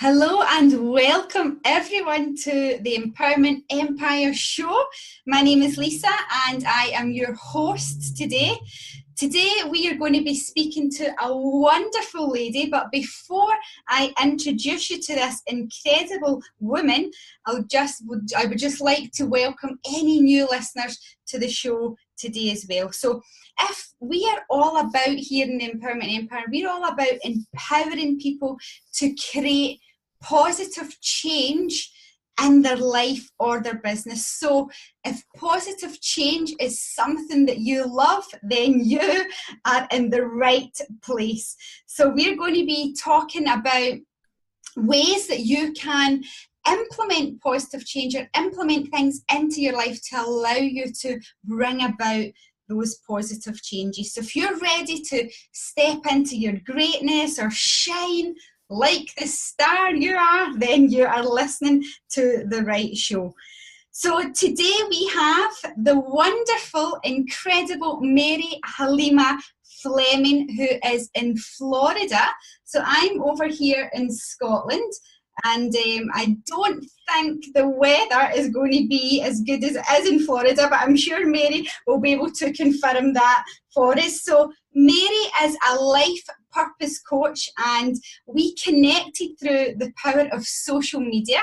Hello and welcome everyone to the Empowerment Empire show. My name is Lisa and I am your host today. Today we are going to be speaking to a wonderful lady, but before I introduce you to this incredible woman, I would just like to welcome any new listeners to the show today as well. So if we are all about here in the Empowerment Empire, we're all about empowering people to create positive change in their life or their business. So if positive change is something that you love, then you are in the right place. So we're going to be talking about ways that you can implement positive change or implement things into your life to allow you to bring about those positive changes. So if you're ready to step into your greatness or shine like the star you are, then you are listening to the right show. So today we have the wonderful, incredible Mary Halima Fleming, who is in Florida. So I'm over here in Scotland, and I don't think the weather is going to be as good as it is in Florida, but I'm sure Mary will be able to confirm that for us. So Mary is a life purpose coach, and we connected through the power of social media.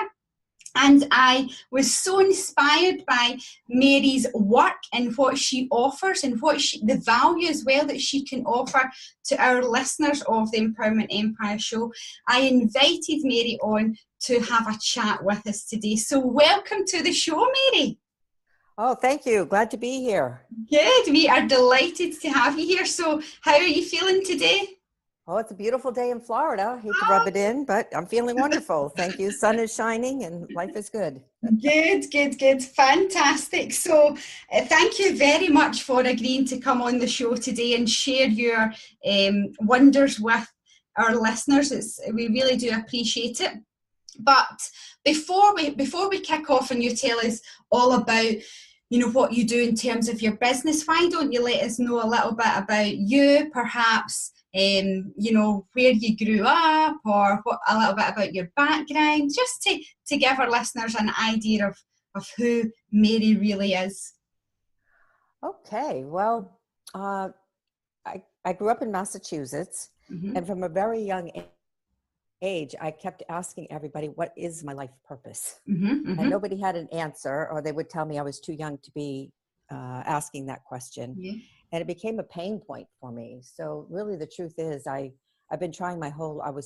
And I was so inspired by Mary's work and what she offers and the value as well that she can offer to our listeners of the Empowerment Empire show. I invited Mary on to have a chat with us today. So welcome to the show, Mary. Oh, thank you. Glad to be here. Good. We are delighted to have you here. So how are you feeling today? Oh, it's a beautiful day in Florida. Hate to rub it in, but I'm feeling wonderful. Thank you. Sun is shining and life is good. Good. Fantastic. So thank you very much for agreeing to come on the show today and share your wonders with our listeners. We really do appreciate it. But before we kick off and you tell us all about what you do in terms of your business, why don't you let us know a little bit about you, perhaps where you grew up, or a little bit about your background, just to give our listeners an idea of who Mary really is. Okay, well, I grew up in Massachusetts, and from a very young age, I kept asking everybody, what is my life purpose? And nobody had an answer, or they would tell me I was too young to be asking that question. Yeah. And it became a pain point for me. So really the truth is I was trying my whole life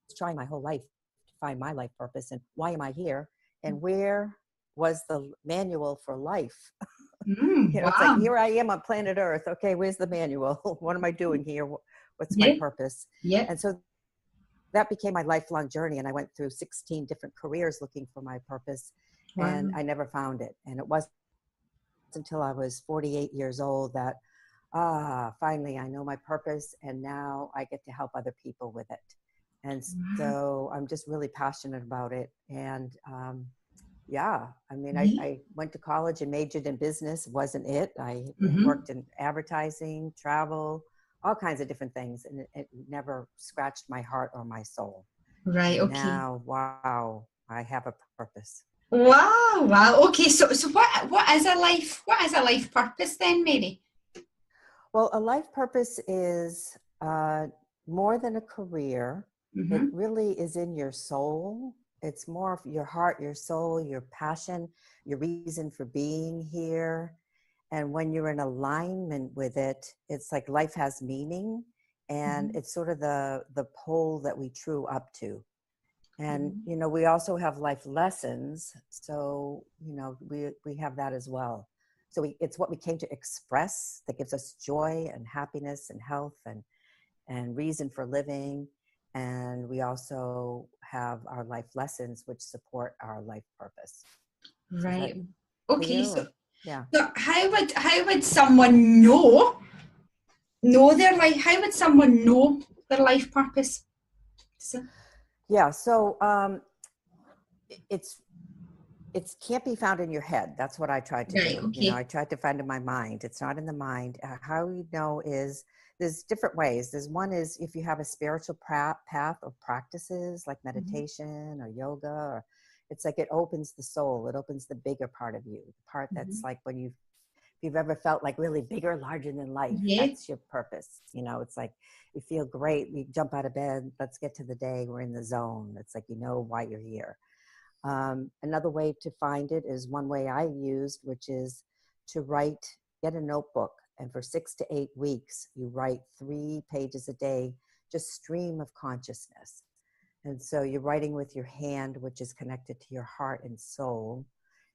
to find my life purpose and why am I here? And where was the manual for life? Wow. It's like, here I am on planet Earth. Okay, where's the manual? What am I doing here? What's my purpose? Yeah. And so that became my lifelong journey. And I went through 16 different careers looking for my purpose. Wow. And I never found it. And it wasn't until I was 48 years old that, finally I know my purpose and now I get to help other people with it. And so I'm just really passionate about it. And I went to college and majored in business. Wasn't it? I worked in advertising, travel, all kinds of different things. And it never scratched my heart or my soul. Right. Okay. Now, wow, I have a purpose. Wow. Okay. So what is a life purpose then, Mary? Well, a life purpose is more than a career. It really is in your soul. It's more of your heart, your soul, your passion, your reason for being here. And when you're in alignment with it, it's like life has meaning, and it's sort of the pole that we true up to. And, we also have life lessons. So, we have that as well. So it's what we came to express that gives us joy and happiness and health and reason for living. And we also have our life lessons, which support our life purpose. Right. Okay. So, yeah. So how would someone know their life? How would someone know their life purpose? So it can't be found in your head. That's what I tried to do. Okay. I tried to find in my mind. It's not in the mind. How you know is there's different ways. There's one is if you have a spiritual path or practices like meditation or yoga, or it's like it opens the soul. It opens the bigger part of you, the part that's like when if you've ever felt like really bigger, larger than life, that's your purpose. You know, it's like you feel great. You jump out of bed. Let's get to the day. We're in the zone. It's like, you know why you're here. Another way to find it is one way I used, which is to get a notebook. And for 6 to 8 weeks, you write 3 pages a day, just stream of consciousness. And so you're writing with your hand, which is connected to your heart and soul.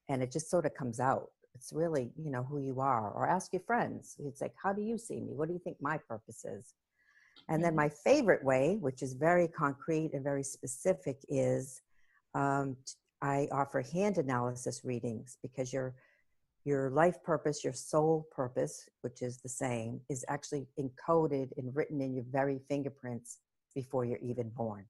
And it just sort of comes out. It's really, you know, who you are. Or ask your friends. It's like, how do you see me? What do you think my purpose is? And then my favorite way, which is very concrete and very specific, is I offer hand analysis readings, because your life purpose, your soul purpose, which is the same, is actually encoded and written in your very fingerprints before you're even born.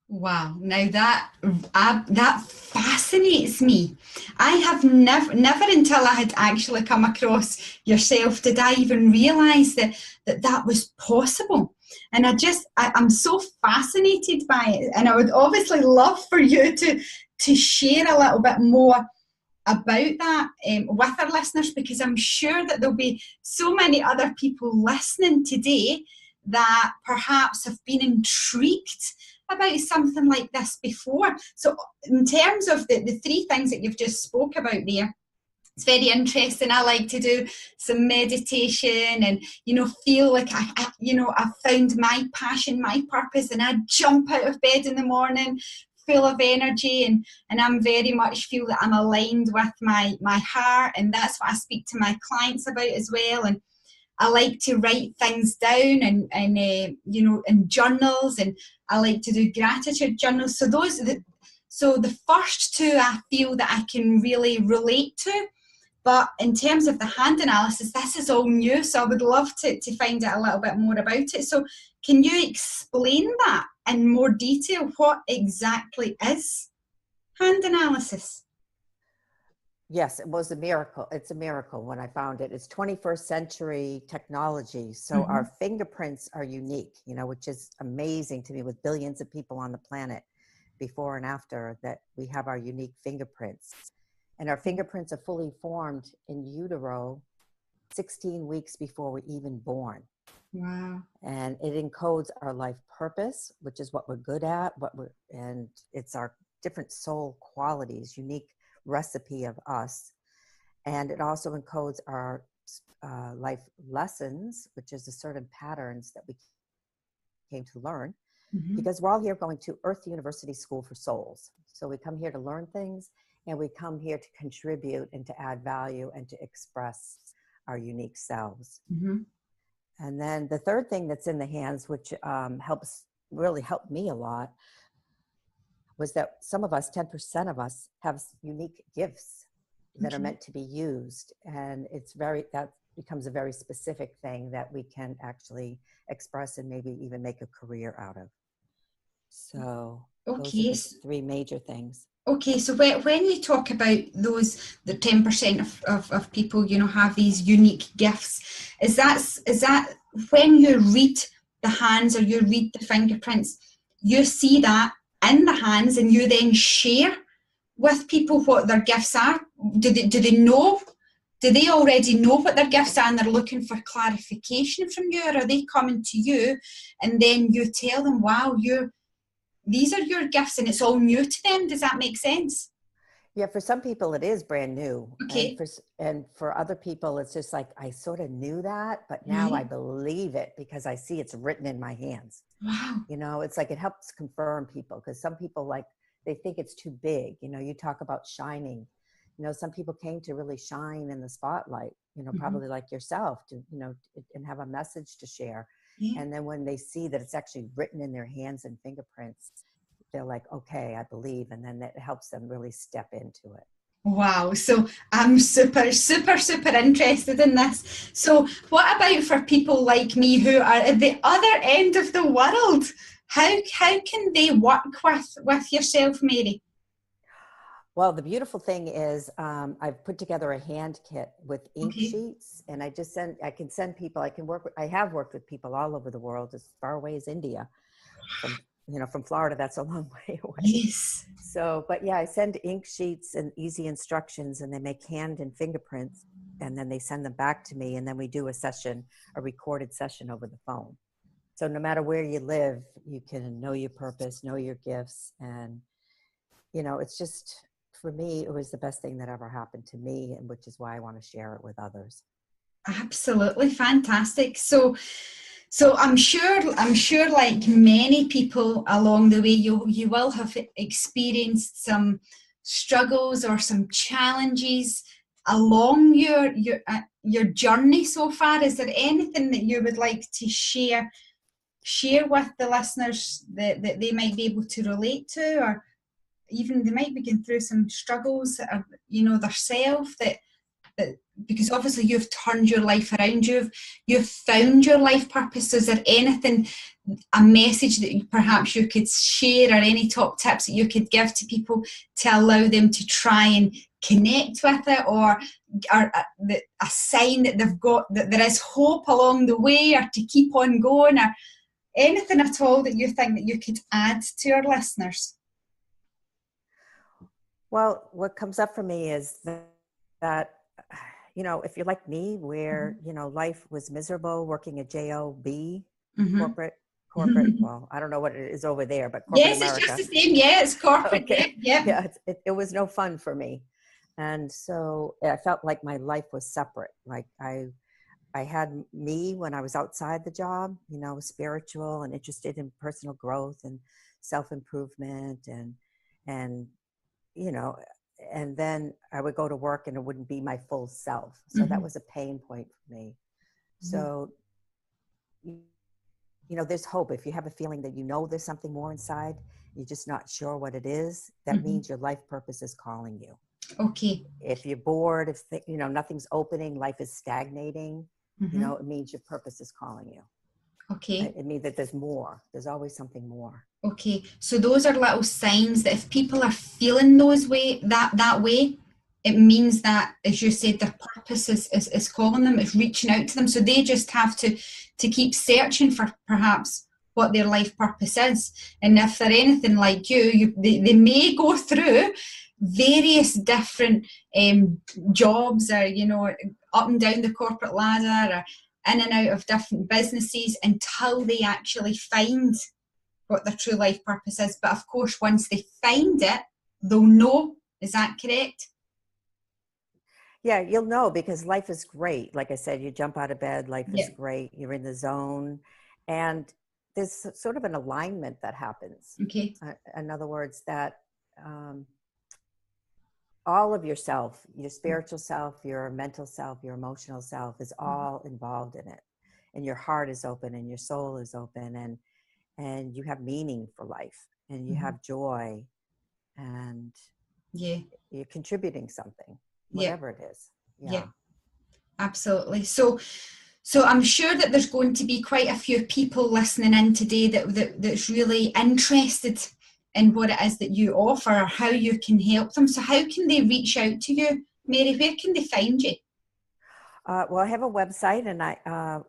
Wow, now that fascinates me. I have never until I had actually come across yourself did I even realize that was possible. And I'm so fascinated by it, and I would obviously love for you to share a little bit more about that with our listeners, because I'm sure that there'll be so many other people listening today that perhaps have been intrigued about something like this before. So in terms of the 3 things that you've just spoke about there, it's very interesting. I like to do some meditation and, you know, feel like I've found my passion, my purpose, and I jump out of bed in the morning full of energy, and I'm very much feel that I'm aligned with my heart, and that's what I speak to my clients about as well. And I like to write things down and in journals, and I like to do gratitude journals. So the first 2 I feel that I can really relate to. But in terms of the hand analysis, this is all new, so I would love to find out a little bit more about it. So can you explain that in more detail? What exactly is hand analysis? Yes, it was a miracle. It's a miracle when I found it. It's 21st century technology. So our fingerprints are unique, you know, which is amazing to me, with billions of people on the planet before and after, that we have our unique fingerprints. And our fingerprints are fully formed in utero 16 weeks before we're even born. Wow. And it encodes our life purpose, which is what we're good at, and it's our different soul qualities, unique recipe of us. And it also encodes our life lessons, which is the certain patterns that we came to learn, because we're all here going to Earth University School for Souls. So we come here to learn things, and we come here to contribute and to add value and to express our unique selves. And then the third thing that's in the hands, which really helped me a lot, was that some of us, 10% of us, have unique gifts that are meant to be used. And that becomes a very specific thing that we can actually express and maybe even make a career out of. So those are the 3 major things. Okay, so when you talk about the 10% of people, you know, have these unique gifts, is that when you read the hands or you read the fingerprints, you see that in the hands and you then share with people what their gifts are? Do they know? Do they already know what their gifts are and they're looking for clarification from you, or are they coming to you and then you tell them, wow, these are your gifts and it's all new to them? Does that make sense? Yeah, for some people it is brand new. Okay. And for other people, it's just like, I sort of knew that, but now I believe it because I see it's written in my hands. Wow. You know, it's like it helps confirm people, because some people, like, they think it's too big. You know, you talk about shining. You know, some people came to really shine in the spotlight, you know, probably like yourself, to, you know, and have a message to share. Yeah. And then when they see that it's actually written in their hands and fingerprints, they're like, okay, I believe. And then that helps them really step into it. Wow. So I'm super, super, super interested in this. So what about for people like me who are at the other end of the world? How can they work with yourself, Mary? Well, the beautiful thing is I've put together a hand kit with ink Okay. sheets, and I can send people, I have worked with people all over the world, as far away as India. From Florida, that's a long way away. Yes. So, but yeah, I send ink sheets and easy instructions, and they make hand and fingerprints, and then they send them back to me, and then we do a recorded session over the phone. So no matter where you live, you can know your purpose, know your gifts, and it's just, for me, it was the best thing that ever happened to me, and which is why I want to share it with others. Absolutely fantastic. So I'm sure like many people along the way, you will have experienced some struggles or some challenges along your journey so far. Is there anything that you would like to share with the listeners that they might be able to relate to, or even they might be going through some struggles that are, themselves, that because obviously you've turned your life around, you've found your life purpose. Is there anything, a message that perhaps you could share, or any top tips that you could give to people to allow them to try and connect with it, or a sign that they've got, that there is hope along the way, or to keep on going, or anything at all that you think that you could add to our listeners? Well, what comes up for me is that if you're like me, where, life was miserable, working a job, corporate, well, I don't know what it is over there, but corporate Yes, America. it's just the same. Yeah, it's corporate. Okay. Yeah. It was no fun for me. And so I felt like my life was separate. Like I had me when I was outside the job, spiritual and interested in personal growth and self-improvement and and then I would go to work and it wouldn't be my full self. So that was a pain point for me. So, there's hope. If you have a feeling that there's something more inside, you're just not sure what it is, that means your life purpose is calling you. Okay. If you're bored, if nothing's opening, life is stagnating, it means your purpose is calling you. Okay. It means that there's always something more. Okay, so those are little signs that if people are feeling that way, it means that, as you said, their purpose is calling them, is reaching out to them. So they just have to keep searching for perhaps what their life purpose is. And if they're anything like they may go through various different jobs, or up and down the corporate ladder, or in and out of different businesses, until they actually find what their true life purpose is. But of course, once they find it, they'll know. Is that correct? Yeah, you'll know, because life is great. Like I said, you jump out of bed, life is great. You're in the zone. And there's sort of an alignment that happens. Okay. In other words, that all of yourself, your spiritual self, your mental self, your emotional self is all involved in it. And your heart is open and your soul is open, and you have meaning for life, and you have joy, and you're contributing something, whatever it is. Yeah, absolutely. So I'm sure that there's going to be quite a few people listening in today that's really interested in what it is that you offer, or how you can help them. So how can they reach out to you, Mary? Where can they find you? Well, I have a website, and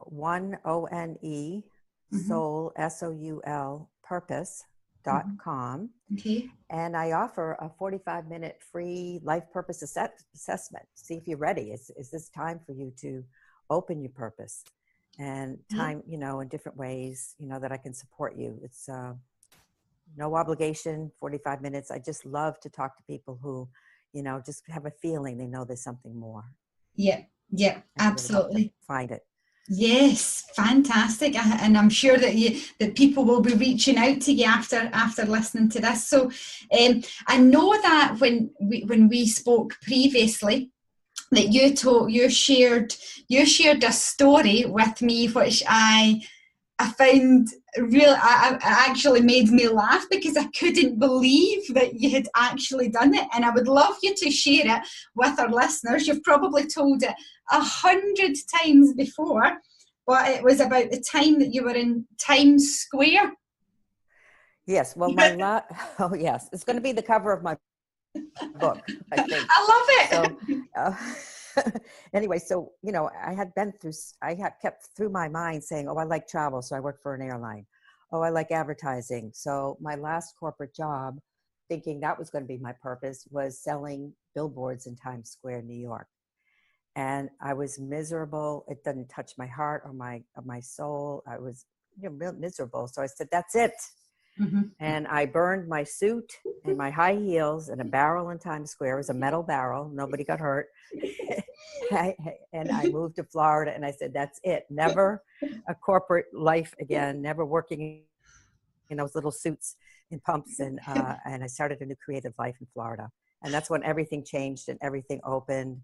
ONE soul, SOUL, purpose.com. Okay. And I offer a 45-minute free life purpose assessment. See if you're ready. Is this time for you to open your purpose? And time, in different ways, that I can support you. It's no obligation, 45 minutes. I just love to talk to people who, just have a feeling they know there's something more. Yeah, absolutely. Really find it. Yes, fantastic, and I'm sure that people will be reaching out to you after listening to this. So, I know that when we spoke previously, that you shared a story with me, which I found it actually made me laugh, because I couldn't believe that you had actually done it. And I would love you to share it with our listeners. You've probably told it 100 times before, but it was about the time that you were in Times Square. Yes, well, oh yes, it's going to be the cover of my book, I think. I love it. So, anyway, so, you know, I had kept through my mind saying, oh, I like travel, so I worked for an airline. Oh, I like advertising. So my last corporate job, thinking that was going to be my purpose, was selling billboards in Times Square, New York. And I was miserable. It didn't touch my heart or my soul. I was, you know, miserable. So I said, that's it. Mm-hmm. And I burned my suit and my high heels in a barrel in Times Square. It was a metal barrel. Nobody got hurt. And I moved to Florida, and I said, that's it. Never a corporate life again, never working in those little suits and pumps. And I started a new creative life in Florida. And that's when everything changed and everything opened.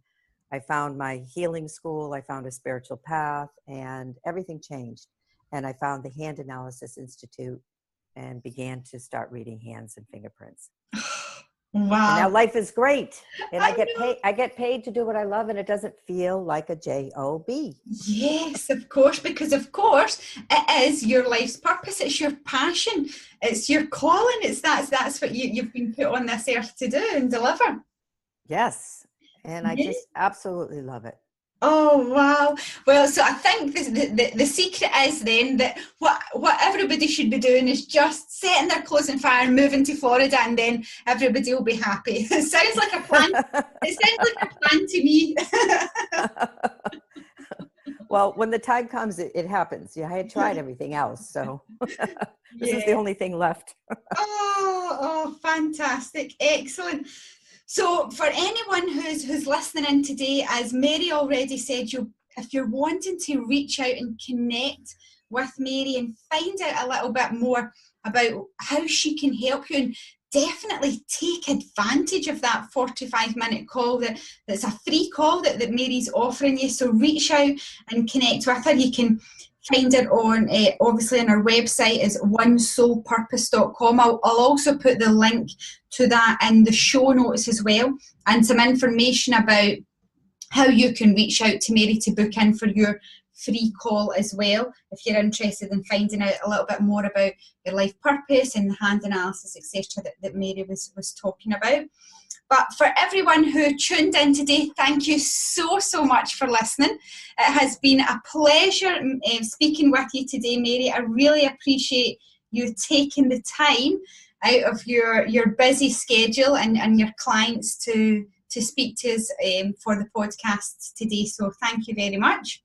I found my healing school. I found a spiritual path, and everything changed. And I found the Hand Analysis Institute and began to start reading hands and fingerprints. Wow. And now life is great. And I get paid to do what I love, and it doesn't feel like a job. Yes, of course, because of course it is your life's purpose. It's your passion. It's your calling. That's what you've been put on this earth to do and deliver. Yes. And I just absolutely love it. Oh, wow. Well, so I think the secret is then that what everybody should be doing is just setting their clothes on fire and moving to Florida, and then everybody will be happy. It sounds like a plan. It sounds like a plan to me. Well, when the time comes, it happens. Yeah, I had tried everything else, so this is the only thing left. Oh, fantastic. Excellent. So for anyone who's listening in today, as Mary already said, if you're wanting to reach out and connect with Mary and find out a little bit more about how she can help you, and definitely take advantage of that 45-minute call that's a free call that Mary's offering you. So reach out and connect with her. You can find her on, obviously, on our website is onesoulpurpose.com. I'll also put the link to that in the show notes as well, and some information about how you can reach out to Mary to book in for your free call as well, if you're interested in finding out a little bit more about your life purpose and the hand analysis, etc., that Mary was talking about. But for everyone who tuned in today, thank you so much for listening. It has been a pleasure speaking with you today, Mary. I really appreciate you taking the time out of your busy schedule and your clients to speak to us for the podcast today. So thank you very much.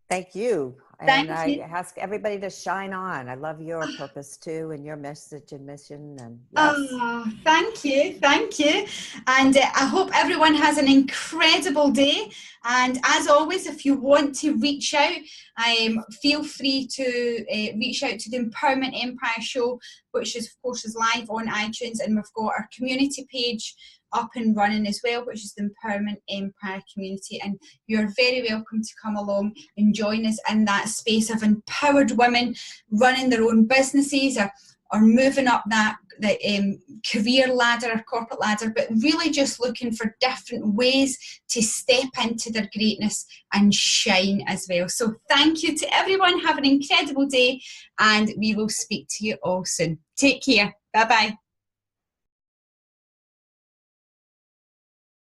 Thank you. And I ask everybody to shine on. I love your purpose too, and your message and mission. And yes. Oh, thank you. And I hope everyone has an incredible day. And as always, if you want to reach out, feel free to reach out to the Empowerment Empire Show, which is, of course, is live on iTunes, and we've got our community page up and running as well, which is the Empowerment Empire Community. And you're very welcome to come along and join us in that space of empowered women running their own businesses or moving up the career ladder or corporate ladder, but really just looking for different ways to step into their greatness and shine as well. So thank you to everyone. Have an incredible day, and we will speak to you all soon. Take care. Bye-bye.